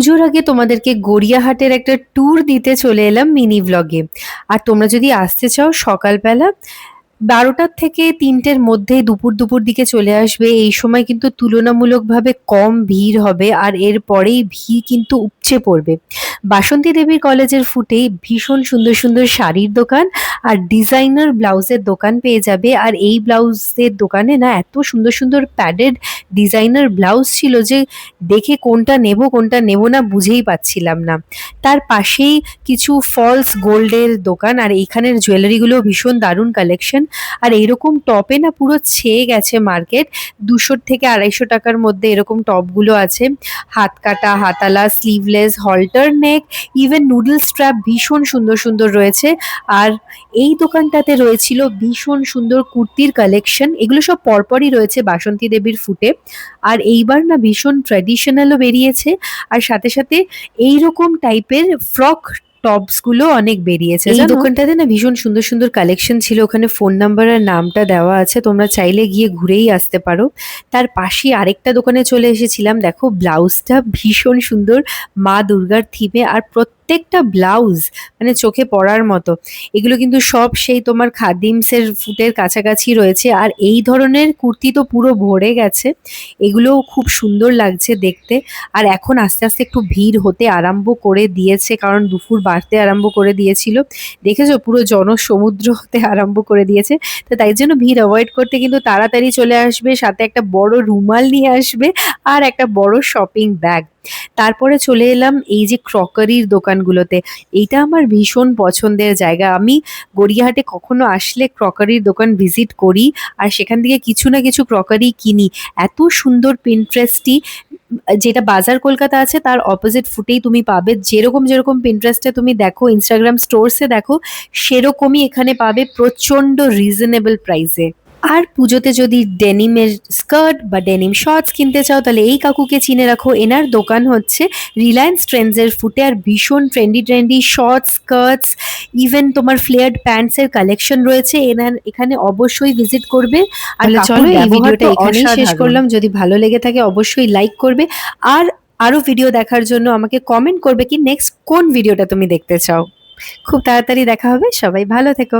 পুজোর আগে তোমাদেরকে গড়িয়াহাটের একটা ট্যুর দিতে চলে এলাম মিনি ভ্লগে। আর তোমরা যদি আসতে চাও সকালবেলা 12টার থেকে 3টের মধ্যে দুপুর দুপুর দিকে চলে আসবে। এই সময় কিন্তু তুলনামূলকভাবে কম ভিড় হবে, আর এর পরেই ভিড় কিন্তু উপচে পড়বে। বাসন্তী দেবীর কলেজের ফুটেই ভীষণ সুন্দর সুন্দর শাড়ির দোকান আর ডিজাইনার ব্লাউজের দোকান পেয়ে যাবে। আর এই ব্লাউজের দোকানে না এত সুন্দর সুন্দর প্যাডেড ডিজাইনার ব্লাউজ ছিল যে দেখে কোনটা নেব না বুঝেই পাচ্ছিলাম না। তার পাশেই কিছু ফলস গোল্ডের দোকান, আর এইখানের জুয়েলারিগুলো ভীষণ দারুণ কালেকশন। আর এইরকম টপে না পুরো ছেয়ে গেছে মার্কেট। 200 থেকে 250 টাকার মধ্যে এরকম টপগুলো আছে। হাত কাটা, হাতালা, স্লিভলেস, হল্টার নেক, ইভেন নুডল স্ট্র্যাপ ভীষণ সুন্দর সুন্দর রয়েছে। আর এই দোকানটাতে রয়েছিল ভীষণ সুন্দর কুর্তির কালেকশন। এগুলো সব পরপরই রয়েছে বাসন্তী দেবীর ফুটে। আর এইবার না ভীষণ ট্র্যাডিশনালও বেরিয়েছে, আর সাথে সাথে এইরকম টাইপের ফ্রক টপস গুলো অনেক বেরিয়েছে। এই দোকানটাতে না ভীষণ সুন্দর সুন্দর কালেকশন ছিল। ওখানে ফোন নাম্বার আর নামটা দেওয়া আছে, তোমরা চাইলে গিয়ে ঘুরেই আসতে পারো। তার পাশে আরেকটা দোকানে চলে এসেছিলাম। দেখো ব্লাউজটা ভীষণ সুন্দর, মা দুর্গার থিমে, আর প্রত্যেকটা ব্লাউজ মানে চোখে পড়ার মতো। এগুলো কিন্তু সব সেই তোমার খাদিমসের ফুটের কাছাকাছি রয়েছে। আর এই ধরনের কুর্তি তো পুরো ভরে গেছে, এগুলোও খুব সুন্দর লাগছে দেখতে। আর এখন আস্তে আস্তে একটু ভিড় হতে আরম্ভ করে দিয়েছে, কারণ দুপুর বাড়তে আরম্ভ করে দিয়েছিল। দেখেছো পুরো জনসমুদ্র হতে আরম্ভ করে দিয়েছে। তো তাই জন্য ভিড় অ্যাভয়েড করতে কিন্তু তাড়াতাড়ি চলে আসবে, সাথে একটা বড় রুমাল নিয়ে আসবে আর একটা বড় শপিং ব্যাগ। তারপরে চলে এলাম এই যে ক্রকারির দোকানগুলোতে। এইটা আমার ভীষণ পছন্দের জায়গা। আমি গড়িয়াহাটে কখনো আসলে ক্রকারির দোকান ভিজিট করি, আর সেখান থেকে কিছু না কিছু ক্রকারি কিনি। এত সুন্দর পিন্টারেস্টই, যেটা বাজার কলকাতা আছে তার অপোজিট ফুটেই তুমি পাবে। যেরকম যেরকম পিন্টারেস্টে তুমি দেখো, ইনস্টাগ্রাম স্টোরসে দেখো, সেরকমই এখানে পাবে প্রচন্ড রিজনেবল প্রাইসে। আর পুজোতে যদি ডেনিমের স্কার্ট বা ডেনিম শর্টস কিনতে চাও, তাহলে এই কাকুকে চিনে রাখো। এনার দোকান হচ্ছে রিলায়েন্স ট্রেন্ডসের ফুটে, আর ভীষণ trendy trendy shorts, skirts, even তোমার ফ্লেয়ার্ড প্যান্টসের কালেকশন রয়েছে। এখানে অবশ্যই ভিজিট করবে। আর চলো এই ভিডিওটা এখানেই শেষ করলাম। যদি ভালো লেগে থাকে অবশ্যই লাইক করবে, আর আরো ভিডিও দেখার জন্য আমাকে কমেন্ট করবে কি নেক্সট কোন ভিডিওটা তুমি দেখতে চাও। খুব তাড়াতাড়ি দেখা হবে, সবাই ভালো থেকো।